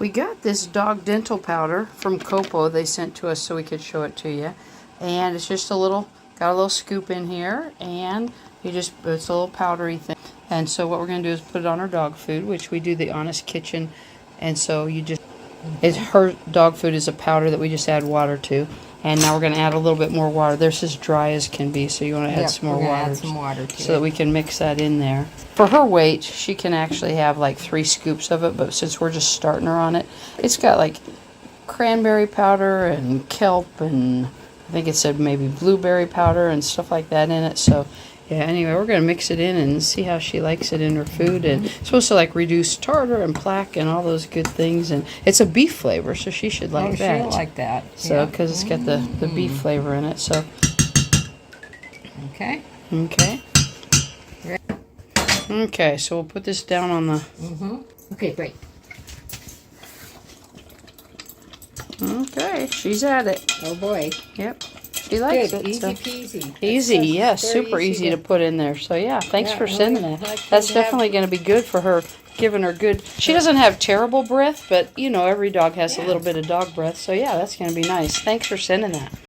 We got this dog dental powder from Kopo. They sent to us so we could show it to you. And it's just a little, got a little scoop in here, and it's a little powdery thing. And so what we're going to do is put it on our dog food, which we do the Honest Kitchen. And so her dog food is a powder that we just add water to. And now we're going to add a little bit more water. This is dry as can be, so you want to add some more water. Add some water to so that we can mix that in there. For her weight, she can actually have like 3 scoops of it, but since we're just starting her on it, it's got like cranberry powder and kelp and I think it said maybe blueberry powder and stuff like that in it. So yeah, anyway, we're going to mix it in and see how she likes it in her food. And it's supposed to like reduce tartar and plaque and all those good things. And it's a beef flavor, so she should like that. She'll like that. So, because it's got the beef flavor in it. So. Okay. Okay. Okay, so we'll put this down on the... Okay, great. Okay, she's at it. Oh boy. Yep. She likes Good. it. Easy So. peasy. Easy, yes. Super easy to put in there. So yeah, thanks for sending that. That's definitely going to be good for her, giving her good... She doesn't have terrible breath, but you know, every dog has a little bit of dog breath. So yeah, that's going to be nice. Thanks for sending that.